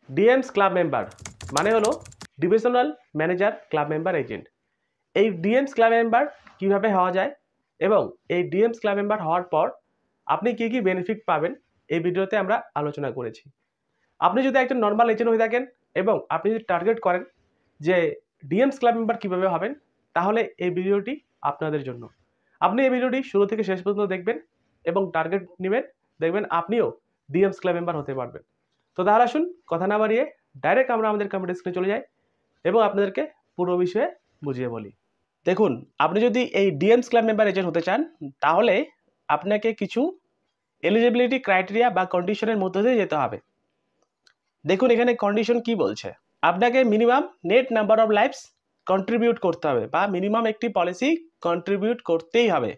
DM's club member মানে হলো divisional manager club member agent. এই ডিএমস ক্লাব মেম্বার কিভাবে হওয়া যায় এবং এই ডিএমস ক্লাব মেম্বার হওয়ার পর আপনি কি কি বেনিফিট পাবেন এই ভিডিওতে আমরা আলোচনা করেছি। আপনি যদি একজন নর্মাল এজেন্ট হয়ে থাকেন এবং আপনি যদি টার্গেট করেন যে ডিএমস ক্লাব মেম্বার কীভাবে হবেন, তাহলে এই ভিডিওটি আপনাদের জন্য। আপনি এই ভিডিওটি শুরু থেকে শেষ পর্যন্ত দেখবেন এবং টার্গেট নেবেন, দেখবেন আপনিও ডিএমস ক্লাব মেম্বার হতে পারবেন। তো তাহলে আসুন কথা না বাড়িয়ে ডাইরেক্ট আমরা আমাদের কম্পিউটার স্ক্রিনে চলে যাই এবং আপনাদেরকে পুরো বিষয়ে বুঝিয়ে বলি। দেখুন, আপনি যদি এই ডিএমস ক্লাব মেম্বার এজেন্ট হতে চান তাহলে আপনাকে কিছু এলিজিবিলিটি ক্রাইটেরিয়া বা কন্ডিশনের মধ্যে দিয়ে যেতে হবে। দেখুন এখানে কন্ডিশন কি বলছে, আপনাকে minimum net number of lives contribute করতে হবে বা মিনিমাম একটি পলিসি কন্ট্রিবিউট করতেই হবে।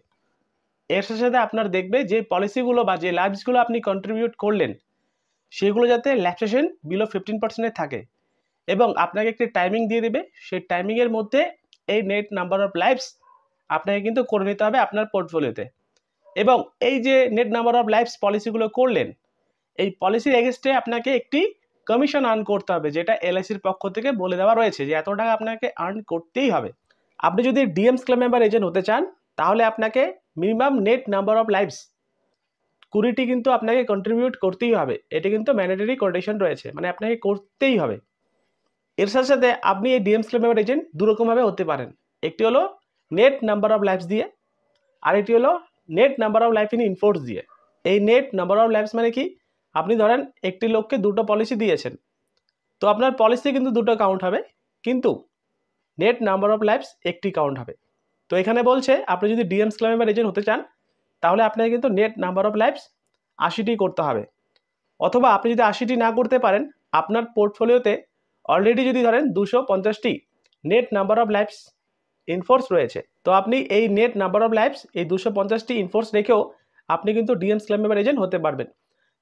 এর সাথে আপনার দেখবে যে পলিসিগুলো বা যে লাইফসগুলো আপনি কন্ট্রিবিউট করলেন সেগুলো যাতে ল্যাপসেশন বিলো 15% থাকে এবং আপনাকে একটি টাইমিং দিয়ে দেবে। সেই টাইমিংয়ের মধ্যে এই নেট নাম্বার অফ লাইফস আপনাকে কিন্তু করে নিতে হবে আপনার পোর্টফোলিওতে। এবং এই যে নেট নাম্বার অফ লাইফস পলিসিগুলো করলেন, এই পলিসির এগেনস্টে আপনাকে একটি কমিশন আর্ন করতে হবে, যেটা এলআইসির পক্ষ থেকে বলে দেওয়া রয়েছে যে এত টাকা আপনাকে আর্ন করতেই হবে। আপনি যদি ডিএমস ক্লেম মেম্বার এজেন্ট হতে চান তাহলে আপনাকে minimum net number of lives 20টি কিন্তু আপনাকে কন্ট্রিবিউট করতেই হবে। এটি কিন্তু ম্যান্ডেটরি কন্ডিশন রয়েছে, মানে আপনাকে করতেই হবে। এর সাথে সাথে আপনি এই ডিএমস ক্লেম মেম্বার এজেন্ট দুরকমভাবে হতে পারেন। একটি হলো নেট নাম্বার অফ লাইফস দিয়ে, আর একটি হলো net number of life in enforce দিয়ে। এই নেট নাম্বার অফ লাইফস মানে কি, আপনি ধরেন একটি লোককে দুটো পলিসি দিয়েছেন, তো আপনার পলিসি কিন্তু দুটো কাউন্ট হবে, কিন্তু নেট নাম্বার অফ লাইফস একটি কাউন্ট হবে। তো এখানে বলছে আপনি যদি ডিএমস ক্লেম মেম্বার এজেন্ট হতে চান তাহলে আপনাকে কিন্তু নেট নাম্বার অফ লাইফস 80টি করতে হবে। অথবা আপনি যদি 80টি না করতে পারেন, আপনার পোর্টফোলিওতে অলরেডি যদি ধরেন 250টি net number of lives in force রয়েছে, তো আপনি এই নেট নাম্বার অফ লাইফস এই 250টি ইনফোর্স রেখেও আপনি কিন্তু ডিএমস ক্লেম মেম্বার এজেন্ট হতে পারবেন।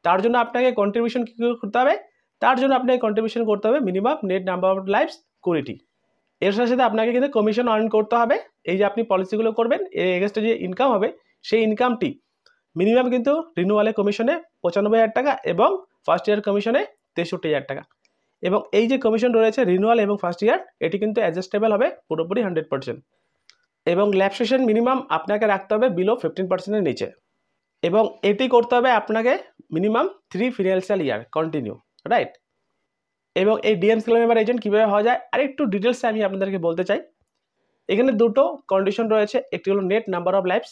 তার জন্য আপনাকে কন্ট্রিবিউশন কী করতে হবে, তার জন্য আপনাকে কন্ট্রিবিউশন করতে হবে minimum net number of lives 20টি। এর সাথে সাথে আপনাকে কিন্তু কমিশন আর্ন করতে হবে। এই যে আপনি পলিসিগুলো করবেন এর এগেনস্টে যে ইনকাম হবে সেই ইনকামটি মিনিমাম কিন্তু রিনিউয়ালে কমিশনে 95,000 টাকা এবং ফার্স্ট ইয়ার কমিশনে 63,000 টাকা। এবং এই যে কমিশন রয়েছে রিনিউয়াল এবং ফার্স্ট ইয়ার, এটি কিন্তু অ্যাডজাস্টেবল হবে পুরোপুরি 100%। এবং ল্যাপসেশন মিনিমাম আপনাকে রাখতে হবে বিলো 15%-এর নিচে। এবং এটি করতে হবে আপনাকে minimum 3 financial year continue, right. এবং এই ডিএমস ক্লেম মেম্বার এজেন্ট কীভাবে হওয়া যায় আর একটু ডিটেলসে আমি আপনাদেরকে বলতে চাই। এখানে দুটো কন্ডিশন রয়েছে, একটি হলো নেট নাম্বার অফ লাইফস,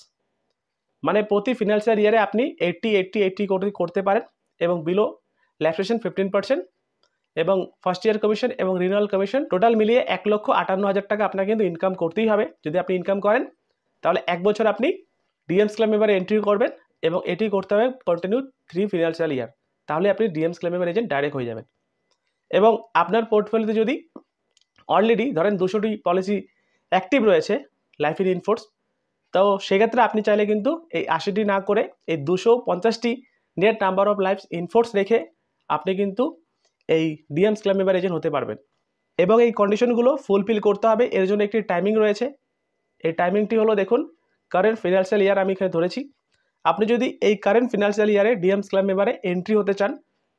মানে প্রতি ফিনান্সিয়াল ইয়ারে আপনি 80 করতে পারেন এবং বিলো ল্যাপসেশন 15%। এবং ফার্স্ট ইয়ার কমিশন এবং রিনিউয়াল কমিশন টোটাল মিলিয়ে 1,58,000 টাকা আপনাকে কিন্তু ইনকাম করতেই হবে। যদি আপনি ইনকাম করেন তাহলে 1 বছর আপনি ডিএমস ক্লেম মেম্বারে এন্ট্রি করবেন এবং এটি করতে হবে কন্টিনিউ 3 ফিনান্সিয়াল ইয়ার, তাহলে আপনি DM's claim member agent direct হয়ে যাবেন। এবং আপনার পোর্টফোলিওতে যদি অলরেডি ধরেন 200টি পলিসি অ্যাক্টিভ রয়েছে লাইফ ইন ইনফোর্স, তো সেক্ষেত্রে আপনি চাইলে কিন্তু এই 80টি না করে এই 250টি net number of lives in force রেখে আপনি কিন্তু এই ডিএমস ক্লেম মেম্বার এজেন্ট হতে পারবেন। এবং এই কন্ডিশনগুলো ফুলফিল করতে হবে, এর জন্য একটি টাইমিং রয়েছে। এই টাইমিংটি হলো দেখুন কারেন্ট ফিনান্সিয়াল ইয়ার আমি এখানে ধরেছি। আপনি যদি এই কারেন্ট ফিনান্সিয়াল ইয়ারে ডিএমস ক্লেম মেম্বারে এন্ট্রি হতে চান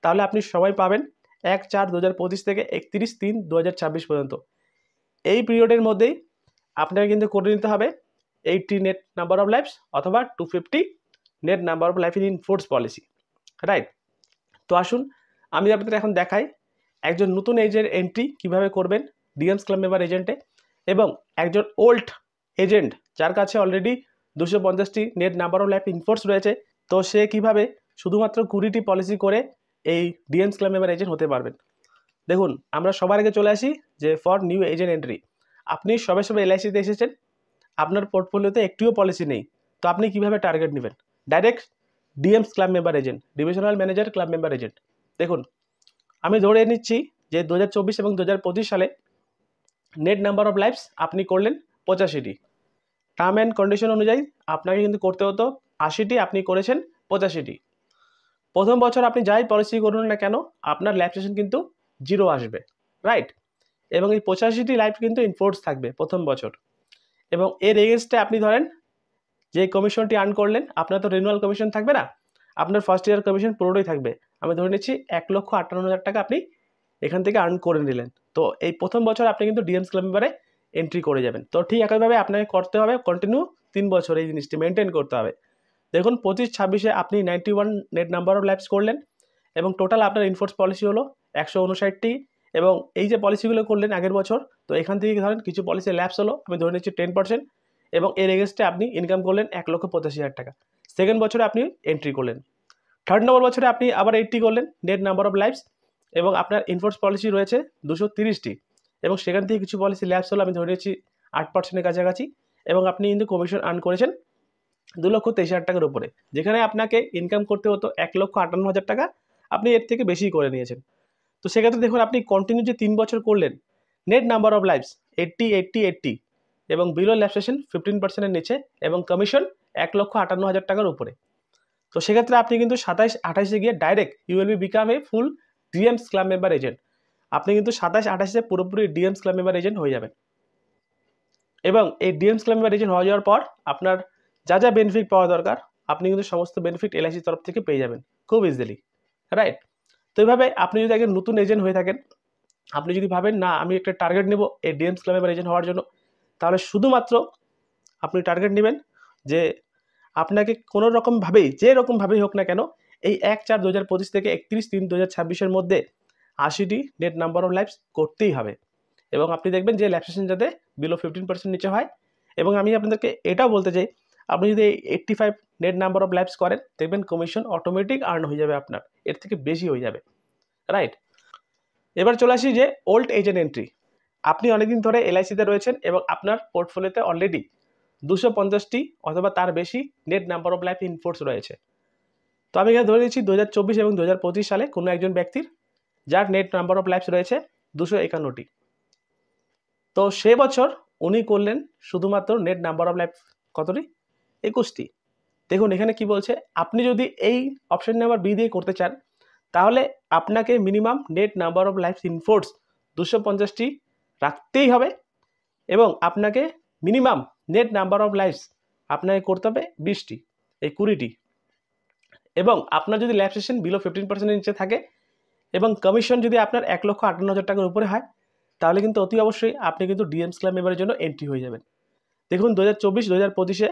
তাহলে আপনি সময় পাবেন 1/4/2025 থেকে 31/3/2026 পর্যন্ত। এই পিরিয়ডের মধ্যেই আপনাকে কিন্তু করে নিতে হবে 80 নেট নাম্বার অফ লাইফস অথবা 250 net number of life in enforce policy, right. তো আসুন আমি আপনাদের এখন দেখাই একজন নতুন এজেন্ট এন্ট্রি কীভাবে করবেন ডিএমস ক্লেম মেম্বার এজেন্টে, এবং একজন ওল্ড এজেন্ট যার কাছে অলরেডি 250টি net number of life in force রয়েছে, তো সে কীভাবে শুধুমাত্র 20টি পলিসি করে এই ডিএমস ক্লেম মেম্বার এজেন্ট হতে পারবেন। দেখুন আমরা সবার আগে চলে আসি যে ফর নিউ এজেন্ট এন্ট্রি। আপনি সবে এলআইসিতে এসেছেন, আপনার পোর্টফোলিওতে একটিও পলিসি নেই, তো আপনি কিভাবে টার্গেট নেবেন? Direct DM's club member agent, divisional manager club member agent. দেখুন আমি ধরে নিচ্ছি যে 2024 এবং 2025 সালে নেট নাম্বার অফ লাইফস আপনি করলেন 85টি। টার্ম অ্যান্ড কন্ডিশন অনুযায়ী আপনাকে কিন্তু করতে হতো 80টি, আপনি করেছেন 85টি। প্রথম বছর আপনি যাই পলিসি করুন না কেন আপনার ল্যাপসেশন কিন্তু 0 আসবে, রাইট। এবং এই 85টি লাইফ কিন্তু ইনফোর্স থাকবে প্রথম বছর। এবং এর এগেনস্টে আপনি ধরেন যে কমিশনটি আর্ন করলেন, আপনার তো রিনিউয়াল কমিশন থাকবে না, আপনার ফার্স্ট ইয়ার কমিশন পুরোটাই থাকবে। আমি ধরে নিচ্ছি 1,58,000 টাকা আপনি এখান থেকে আর্ন করে নিলেন। তো এই প্রথম বছর আপনি কিন্তু ডিএমস ক্লাব মেম্বারে এন্ট্রি করে যাবেন। তো ঠিক একইভাবে আপনাকে করতে হবে কন্টিনিউ 3 বছর এই জিনিসটি মেনটেন করতে হবে। দেখুন 25-26-এ আপনি 91 নেট নাম্বার অফ লাইফস করলেন এবং টোটাল আপনার ইনফোর্স পলিসি হলো 159টি। এবং এই যে পলিসিগুলো করলেন আগের বছর, তো এখান থেকে ধরেন কিছু পলিসি ল্যাপস হলো, আমি ধরে নিচ্ছি 10%, এবং এর এগেনস্টে আপনি ইনকাম করলেন 1,85,000 টাকা। সেকেন্ড বছরে আপনি এন্ট্রি করলেন। থার্ড নম্বর বছরে আপনি আবার 80 করলেন নেট নাম্বার অফ লাইফস, এবং আপনার ইনফোর্স পলিসি রয়েছে 230টি, এবং সেখান থেকে কিছু পলিসি ল্যাপস হলো, আমি ধরে নিচ্ছি 8%-এর কাছাকাছি, এবং আপনি কিন্তু কমিশন আর্ন করেছেন 2,23,000 টাকার উপরে। যেখানে আপনাকে ইনকাম করতে হতো 1,58,000 টাকা, আপনি এর থেকে বেশি করে নিয়েছেন। তো সেক্ষেত্রে দেখুন আপনি কন্টিনিউ যে 3 বছর করলেন, নেট নাম্বার অফ লাইফস 80 এবং বিলো ল্যাপসেশন 15%-এর নিচে, এবং কমিশন 1,58,000 টাকার উপরে। তো সেক্ষেত্রে আপনি কিন্তু 27-28-এ গিয়ে direct you will be become a full DM's club member agent. আপনি কিন্তু 27-28-এ পুরোপুরি ডিএমস ক্লাব মেম্বার এজেন্ট হয়ে যাবেন। এবং এই ডিএমস ক্লাব মেম্বার এজেন্ট হয়ে যাওয়ার পর আপনার যা যা বেনিফিট পাওয়া দরকার, আপনি কিন্তু সমস্ত বেনিফিট এলআইসির তরফ থেকে পেয়ে যাবেন খুব ইজিলি, রাইট? তো এইভাবে আপনি যদি একজন নতুন এজেন্ট হয়ে থাকেন, আপনি যদি ভাবেন না আমি একটা টার্গেট নেব এই ডিএমস ক্লাব মেম্বার এজেন্ট হওয়ার জন্য, তাহলে শুধুমাত্র আপনি টার্গেট নেবেন যে আপনাকে কোনো রকমভাবেই, যে রকমভাবেই হোক না কেন, এই 1/4/2025 থেকে 31/3/2026-এর মধ্যে 80টি নেট নাম্বার অফ লাইফস করতেই হবে। এবং আপনি দেখবেন যে ল্যাপসেশন যাতে বিলো 15% নিচে হয়। এবং আমি আপনাদেরকে এটাও বলতে চাই, আপনি যদি 85 নেট নাম্বার অফ লাইফস করেন, দেখবেন কমিশন অটোমেটিক আর্ন হয়ে যাবে আপনার, এর থেকে বেশি হয়ে যাবে, রাইট? এবার চলে আসি যে ওল্ড এজেন্ট এন্ট্রি। আপনি অনেকদিন ধরে এলআইসিতে রয়েছেন এবং আপনার পোর্টফোলিওতে অলরেডি 250টি অথবা তার বেশি net number of life in force রয়েছে। তো আমি এখানে ধরে নিচ্ছি 2024 এবং 2025 সালে কোনো একজন ব্যক্তির যার নেট নাম্বার অফ লাইফস রয়েছে 251টি। তো সে বছর উনি করলেন শুধুমাত্র নেট নাম্বার অফ লাইফ কতটি? 21টি। দেখুন এখানে কি বলছে, আপনি যদি এই অপশন নাম্বার বি দিয়ে করতে চান, তাহলে আপনাকে minimum net number of life in force 250টি রাখতেই হবে, এবং আপনাকে minimum net number of lives আপনাকে করতে হবে 20টি, এই 20টি। এবং আপনার যদি ল্যাপসেশন বিলো 15%-এর নিচে থাকে এবং কমিশন যদি আপনার 1,58,000 টাকার উপরে হয়, তাহলে কিন্তু অতি অবশ্যই আপনি কিন্তু ডিএমস ক্লাব মেম্বারের জন্য এন্ট্রি হয়ে যাবেন। দেখুন 2024-2025-এ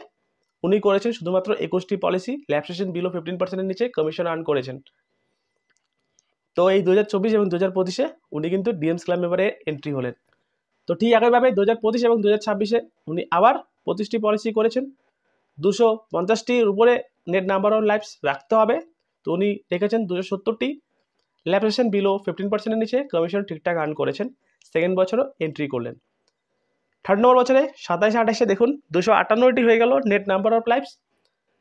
উনি করেছেন শুধুমাত্র 21টি পলিসি, ল্যাপসেশন বিলো 15%-এর নিচে, কমিশন আর্ন করেছেন। তো এই 2024 এবং 2025-এ উনি কিন্তু ডিএমস ক্লাব মেম্বারে এন্ট্রি হলেন। তো ঠিক একইভাবে 2025 এবং 2026-এ উনি আবার 25টি পলিসি করেছেন, 250টির উপরে নেট নাম্বার অফ লাইফস রাখতে হবে। তো উনি রেখেছেন 270টি, ল্যাপসেশন বিলো 15%-এর নিচে, কমিশন ঠিকঠাক আর্ন করেছেন। সেকেন্ড বছরও এন্ট্রি করলেন। থার্ড নম্বর বছরে 27-28-এ দেখুন 258টি হয়ে গেল net number of lives.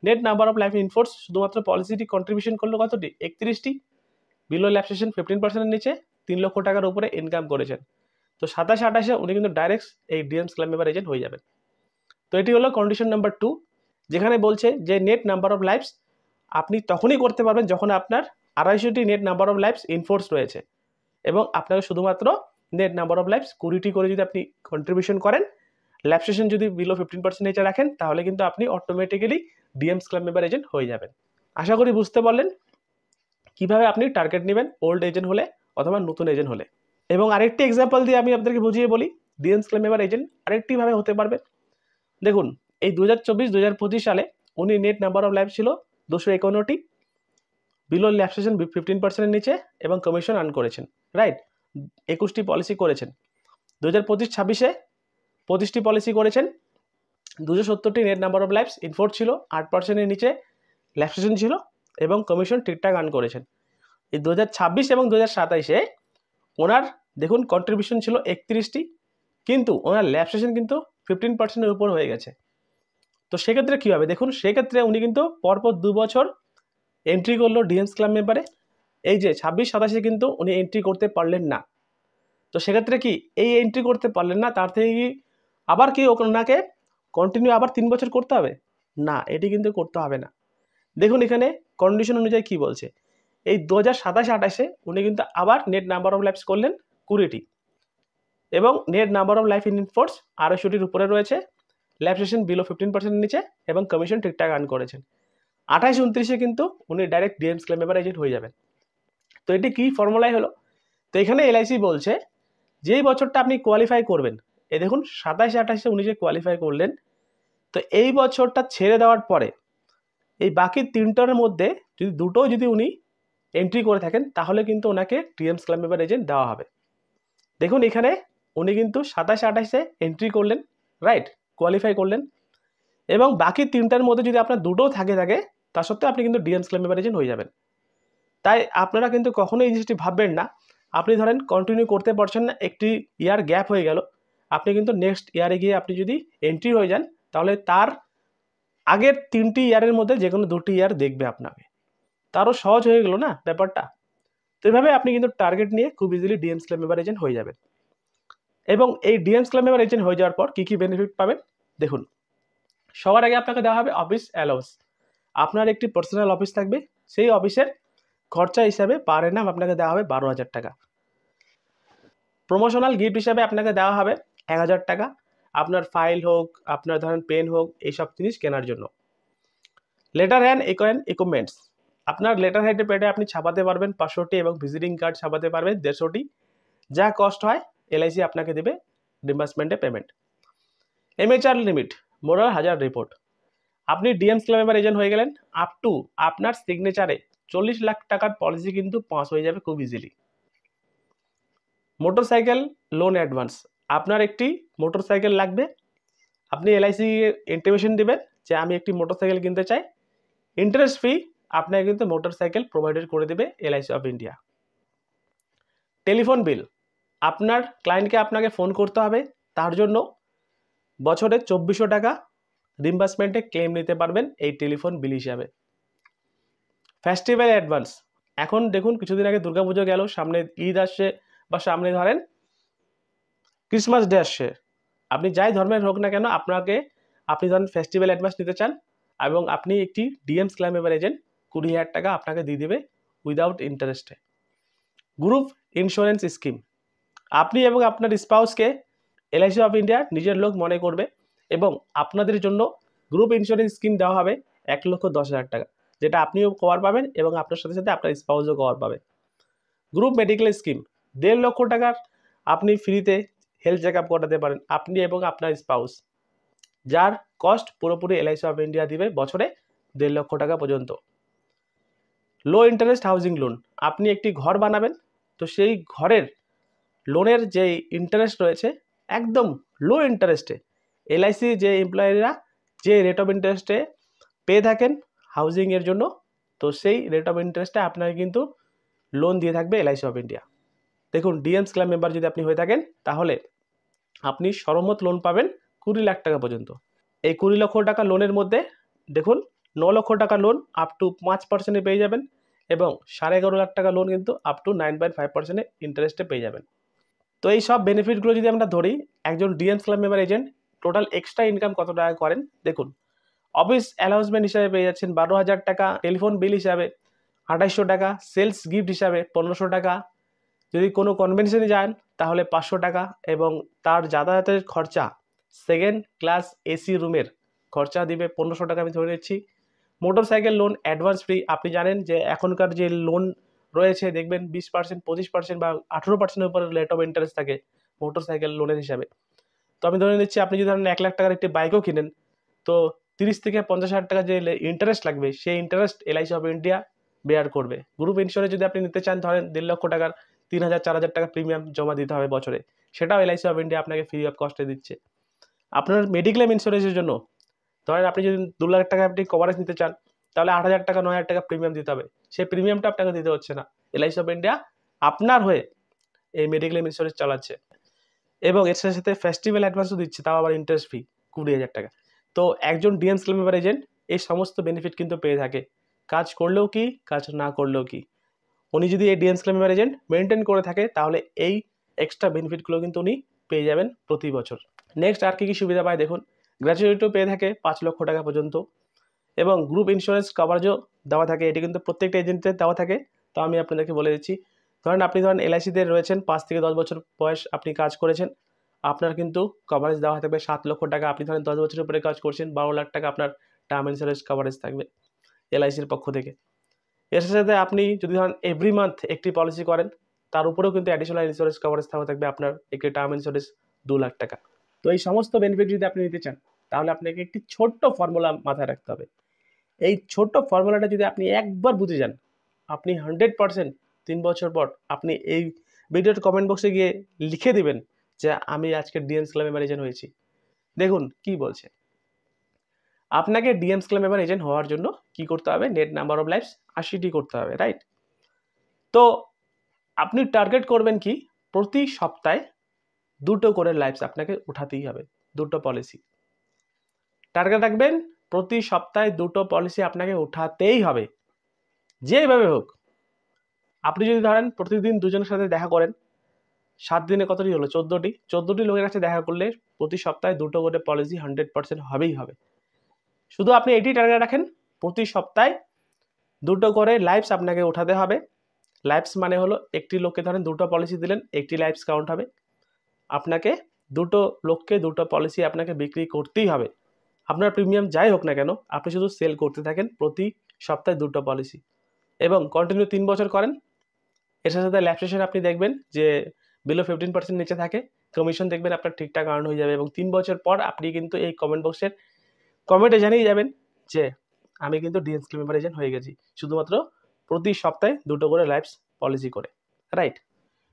Net number of life in force শুধুমাত্র পলিসিটি কন্ট্রিবিউশন করলো কতটি? 31টি, বিলো ল্যাপসেশন 15%-এর নিচে, 3 লক্ষ টাকার উপরে ইনকাম করেছেন। তো 27-28-এ উনি কিন্তু ডাইরেক্ট এই ডিএমস ক্লাব মেম্বার এজেন্ট হয়ে যাবেন। তো এটি হলো কন্ডিশন নাম্বার 2, যেখানে বলছে যে নেট নাম্বার অফ লাইফস আপনি তখনই করতে পারবেন যখন আপনার 250টি net number of lives in force রয়েছে, এবং আপনাকে শুধুমাত্র নেট নাম্বার অফ লাইফস 20টি করে যদি আপনি কন্ট্রিবিউশন করেন, ল্যাপসেশন যদি বিলো 15% নিচে রাখেন, তাহলে কিন্তু আপনি automatically DM's club member agent হয়ে যাবেন। আশা করি বুঝতে পারলেন কিভাবে আপনি টার্গেট নেবেন ওল্ড এজেন্ট হলে অথবা নতুন এজেন্ট হলে। এবং আরেকটি এক্সাম্পল দিয়ে আমি আপনাদেরকে বুঝিয়ে বলি ডিএমস ক্লাব মেম্বার এজেন্ট আরেকটিভাবে হতে পারবে। দেখুন এই 2024-2025 সালে উনি নেট নাম্বার অফ লাইফ ছিল 251টি, বিলো ল্যাপসেশন 15%-এর নিচে, এবং কমিশন আর্ন করেছেন, রাইট? 21টি পলিসি করেছেন। 2025-26-এ 25টি পলিসি করেছেন, 270টি net number of lives in force ছিল, 8%-এর নিচে ল্যাপসেশন ছিল, এবং কমিশন ঠিকঠাক আর্ন করেছেন। এই 2026 এবং 2027-এ ওনার দেখুন কন্ট্রিবিউশন ছিল 31টি, কিন্তু ওনার ল্যাপসেশন কিন্তু 15%-এর উপর হয়ে গেছে। তো সেক্ষেত্রে কী হবে? দেখুন সেক্ষেত্রে উনি কিন্তু পরপর 2 বছর এন্ট্রি করলো ডিএমস ক্লাব মেম্বারে। এই যে 26-27-এ কিন্তু উনি এন্ট্রি করতে পারলেন না। তো সেক্ষেত্রে কি এই এন্ট্রি করতে পারলেন না, তার থেকে কি আবার কি ওনাকে কন্টিনিউ আবার 3 বছর করতে হবে? না, এটি কিন্তু করতে হবে না। দেখুন এখানে কন্ডিশন অনুযায়ী কি বলছে, এই 2027-28-এ উনি কিন্তু আবার নেট নাম্বার অফ লাইফস করলেন 20টি, এবং net number of life in force 250টির উপরে রয়েছে, ল্যাপসেশন বিলো 15%-এর নিচে, এবং কমিশন ঠিকঠাক আর্ন করেছেন। 28-29-এ কিন্তু উনি direct DM's club member agent হয়ে যাবেন। তো এটি কি ফর্মুলাই হলো তো এখানে এলআইসি বলছে যেই বছরটা আপনি কোয়ালিফাই করবেন, এই দেখুন 27-28-এ উনি যে কোয়ালিফাই করলেন, তো এই বছরটা ছেড়ে দেওয়ার পরে এই বাকি 3টার মধ্যে যদি দুটো যদি উনি এন্ট্রি করে থাকেন তাহলে কিন্তু ওনাকে ডিএমস ক্লাব মেম্বার এজেন্ট দেওয়া হবে। দেখুন এখানে উনি কিন্তু 27-28-এ এন্ট্রি করলেন, রাইট, কোয়ালিফাই করলেন, এবং বাকি 3টার মধ্যে যদি আপনার দুটোও থাকে তা সত্ত্বেও আপনি কিন্তু ডিএমস ক্লাব মেম্বার এজেন্ট হয়ে যাবেন। তাই আপনারা কিন্তু কখনোই এই জিনিসটি ভাববেন না, আপনি ধরেন কন্টিনিউ করতে পারছেন না, একটি ইয়ার গ্যাপ হয়ে গেল, আপনি কিন্তু নেক্সট ইয়ারে গিয়ে আপনি যদি এন্ট্রি হয়ে যান তাহলে তার আগের 3টি ইয়ারের মধ্যে যে কোনো 2টি ইয়ার দেখবে আপনাকে, তারও সহজ হয়ে গেল না ব্যাপারটা। তো এভাবে আপনি কিন্তু টার্গেট নিয়ে খুব easily DM's club member agent হয়ে যাবেন। এবং এই ডিএমস ক্লাব মেম্বার এজেন্ট হয়ে যাওয়ার পর কী কী বেনিফিট পাবেন দেখুন। সবার আগে আপনাকে দেওয়া হবে অফিস অ্যালাউন্স। আপনার একটি পার্সোনাল অফিস থাকবে, সেই অফিসের খরচা হিসাবে পার এনাম আপনাকে দেওয়া হবে 12,000 টাকা। প্রমোশনাল গিফট হিসাবে আপনাকে দেওয়া হবে 1,000 টাকা, আপনার ফাইল হোক, আপনার ধরেন পেন হোক, এইসব জিনিস কেনার জন্য। লেটার হ্যান্ড ইকুইপমেন্টস, আপনার লেটার হেডে পেডে আপনি ছাপাতে পারবেন 500টি এবং ভিজিটিং কার্ড ছাপাতে পারবেন 150টি, যা কস্ট হয় এলআইসি আপনাকে দেবে রিম্বার্সমেন্টে পেমেন্ট। এমএচআর লিমিট, মোরাল হাজার রিপোর্ট, আপনি ডিএমস ক্লাব মেম্বার এজেন্ট হয়ে গেলেন, আপ টু আপনার সিগনেচারে 40 লাখ টাকার পলিসি কিন্তু পাস হয়ে যাবে খুব ইজিলি। মোটরসাইকেল লোন অ্যাডভান্স, আপনার একটি মোটরসাইকেল লাগবে, আপনি এলআইসি ইন্টিমেশন দেবেন যে আমি একটি মোটরসাইকেল কিনতে চাই, ইন্টারেস্ট ফ্রি আপনাকে কিন্তু মোটরসাইকেল প্রোভাইডেড করে দেবে LIC of India. Telephone bill, আপনার ক্লায়েন্টকে আপনাকে ফোন করতে হবে, তার জন্য বছরে 2400 টাকা রিম্বার্সমেন্টে ক্লেম নিতে পারবেন এই টেলিফোন বিল হিসাবে। ফেস্টিভ্যাল অ্যাডভান্স, এখন দেখুন কিছুদিন আগে দুর্গাপুজো গেল, সামনে ঈদ আসছে বা সামনে ধরেন ক্রিসমাস ডে আসছে, আপনি যাই ধর্মের হোক না কেন আপনি ধরেন ফেস্টিভ্যাল অ্যাডভান্স নিতে চান এবং আপনি একটি ডিএমস ক্লাব মেম্বার এজেন্ট 20,000 টাকা আপনাকে দিয়ে দেবে উইদাউট ইন্টারেস্টে। গ্রুপ ইন্স্যুরেন্স স্কিম, আপনি এবং আপনার স্পাউসকে এলআইসি অফ ইন্ডিয়া নিজের লোক মনে করবে এবং আপনাদের জন্য গ্রুপ ইন্স্যুরেন্স স্কিম দেওয়া হবে 1,10,000 টাকা, যেটা আপনিও কভার পাবেন এবং আপনার সাথে সাথে আপনার স্পাউসও কভার পাবে। গ্রুপ মেডিকেল স্কিম, 1.5 লক্ষ টাকার আপনি ফ্রিতে হেলথ চেক আপ করাতে পারেন আপনি এবং আপনার স্পাউস, যার কস্ট পুরোপুরি এলআইসি অফ ইন্ডিয়া দিবে বছরে 1.5 লক্ষ টাকা পর্যন্ত। লো ইন্টারেস্ট হাউজিং লোন, আপনি একটি ঘর বানাবেন, তো সেই ঘরের লোনের যে ইন্টারেস্ট রয়েছে একদম লো ইন্টারেস্টে, এলআইসি যে এমপ্লয়িরা যে রেট অফ ইন্টারেস্টে পেয়ে থাকেন হাউজিংয়ের জন্য, তো সেই রেট অফ ইন্টারেস্টে আপনাকে কিন্তু লোন দিয়ে থাকবে এলআইসি অফ ইন্ডিয়া। দেখুন ডিএমস ক্লাব মেম্বার যদি আপনি হয়ে থাকেন তাহলে আপনি সরমত লোন পাবেন 20 লাখ টাকা পর্যন্ত। এই 20 লক্ষ টাকা লোনের মধ্যে দেখুন 9 লক্ষ টাকা লোন আপ টু 5% পেয়ে যাবেন এবং 11.5 লাখ টাকা লোন কিন্তু আপ টু 9.5% ইন্টারেস্টে পেয়ে যাবেন। তো এই সব বেনিফিটগুলো যদি আমরা ধরি, একজন DM's club member agent total extra income কত টাকা করেন দেখুন। অফিস অ্যালাউন্সমেন্ট হিসাবে পেয়ে যাচ্ছেন 12,000 টাকা, টেলিফোন বিল হিসাবে 2800 টাকা, সেলস গিফট হিসাবে 1500 টাকা, যদি কোনো কনভেনশনে যান তাহলে 500 টাকা এবং তার যাতায়াতের খরচা সেকেন্ড ক্লাস এসি রুমের খরচা দিবে 1500 টাকা আমি ধরে নিচ্ছি। মোটরসাইকেল লোন অ্যাডভান্স ফ্রি, আপনি জানেন যে এখনকার যে লোন রয়েছে দেখবেন 20%, 25% বা 18% উপরে রেট অফ ইন্টারেস্ট থাকে মোটরসাইকেল লোনের হিসাবে। তো আমি ধরে নিচ্ছি আপনি যদি ধরেন 1 লাখ টাকার একটি বাইকও কিনেন, তো 30 থেকে 50,000 টাকা যে ইন্টারেস্ট লাগবে সেই interest LIC of India bear করবে। গ্রুপ ইন্স্যুরেন্স যদি আপনি নিতে চান ধরেন 1.5 লক্ষ টাকার 3,000-4,000 টাকা প্রিমিয়াম জমা দিতে হবে বছরে, সেটাও এলআইসি অফ ইন্ডিয়া আপনাকে ফ্রি অফ কস্টে দিচ্ছে। আপনার মেডিক্লেম ইন্স্যুরেন্সের জন্য ধরেন আপনি যদি 2 লাখ টাকা আপনি কভারেজ নিতে চান তাহলে 8,000 টাকা 9,000 টাকা প্রিমিয়াম দিতে হবে, সেই প্রিমিয়ামটা আপনাকে দিতে হচ্ছে না, এলআইসি অফ ইন্ডিয়া আপনার হয়ে এই মেডিক্লেম ইন্স্যুরেন্স চালাচ্ছে এবং এর সাথে সাথে ফেস্টিভ্যাল অ্যাডভান্সও দিচ্ছে, তাও আবার ইন্টারেস্ট ফ্রি 20,000 টাকা। তো একজন ডিএমস ক্লেম মেম্বার এজেন্ট এই সমস্ত বেনিফিট কিন্তু পেয়ে থাকে, কাজ করলেও কি কাজ না করলেও কি, উনি যদি এই DM's claim member agent maintain করে থাকে তাহলে এই এক্সট্রা বেনিফিটগুলো কিন্তু উনি পেয়ে যাবেন প্রতি বছর। নেক্সট আর কি সুবিধা পায় দেখুন, গ্র্যাচুইটিও পেয়ে থাকে 5 লক্ষ টাকা পর্যন্ত এবং গ্রুপ ইন্স্যুরেন্স কভারেজও দেওয়া থাকে, এটি কিন্তু প্রত্যেকটা এজেন্টের দেওয়া থাকে। তো আমি আপনাদেরকে বলে দিচ্ছি, আপনি এলআইসিতে রয়েছেন 5 থেকে 10 বছর বয়স আপনি কাজ করেছেন, আপনার কিন্তু কভারেজ দেওয়া থাকবে 7 লক্ষ টাকা, আপনি 10 বছরের উপরে কাজ করছেন 12 লাখ টাকা আপনার টার্ম ইন্স্যুরেন্স কভারেজ থাকবে এলআইসির পক্ষ থেকে। এর সাথে আপনি যদি এভরি মান্থ একটি পলিসি করেন তার উপরেও কিন্তু অ্যাডিশনাল ইন্স্যুরেন্স কভারেজ থাকবে আপনার একটি টার্ম ইন্স্যুরেন্স 2 লাখ টাকা। তো এই সমস্ত বেনিফিট যদি আপনি নিতে চান তাহলে আপনাকে একটি ছোট্ট ফর্মুলা মাথায় রাখতে হবে। এই ছোট্ট ফর্মুলাটা যদি আপনি একবার বুঝে যান, আপনি 100% 3 বছর পর আপনি এই ভিডিওর কমেন্ট বক্সে গিয়ে লিখে দিবেন যে আমি আজকে ডিএমস ক্লাব মেম্বার এজেন্ট হয়েছি। দেখুন কি বলছে, আপনাকে ডিএমস ক্লাব মেম্বার এজেন্ট হওয়ার জন্য কি করতে হবে, নেট নাম্বার অফ লাইফস 80টি করতে হবে, রাইট? তো আপনি টার্গেট করবেন কি, প্রতি সপ্তাহে 2টো করে লাইফস আপনাকে উঠাতেই হবে, 2টো পলিসি টার্গেট রাখবেন। প্রতি সপ্তাহে 2টো পলিসি আপনাকে উঠাতেই হবে, যেভাবে হোক। আপনি যদি ধরেন প্রতিদিন দুজনের সাথে দেখা করেন, 7 দিনে কতটি হলো, 14টি লোকের কাছে দেখা করলে প্রতি সপ্তাহে 2টো করে পলিসি 100% হবেই হবে। শুধু আপনি এটি টার্গেট রাখেন, প্রতি সপ্তাহে 2টো করে লাইফস আপনাকে উঠাতে হবে। লাইফস মানে হলো একটি লোককে ধরেন 2টো পলিসি দিলেন, একটি লাইফস কাউন্ট হবে। আপনাকে 2টো লোককে 2টো পলিসি আপনাকে বিক্রি করতেই হবে। আপনার প্রিমিয়াম যাই হোক না কেন, আপনি শুধু সেল করতে থাকেন প্রতি সপ্তাহে 2টো পলিসি, এবং কন্টিনিউ 3 বছর করেন। এর সাথে সাথে ল্যাপসেশন আপনি দেখবেন যে বিলো 15% নিচে থাকে, কমিশন দেখবেন আপনার ঠিকঠাক আর্ন হয়ে যাবে, এবং 3 বছর পর আপনি কিন্তু এই কমেন্ট বক্সের কমেন্টে জানিয়ে যাবেন যে আমি কিন্তু ডিএমস ক্লাব মেম্বার এজেন্ট হয়ে গেছি, শুধুমাত্র প্রতি সপ্তাহে 2টো করে লাইফস পলিসি করে, রাইট?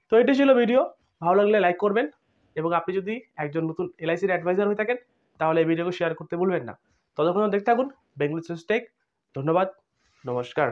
তো এটি ছিল ভিডিও। ভালো লাগলে লাইক করবেন, এবং আপনি যদি একজন নতুন এলআইসির অ্যাডভাইজার হয়ে থাকেন তাহলে এই ভিডিওকে শেয়ার করতে ভুলবেন না। ততক্ষণ দেখতে থাকুন বেঙ্গলি সুইচ টেক। ধন্যবাদ, নমস্কার।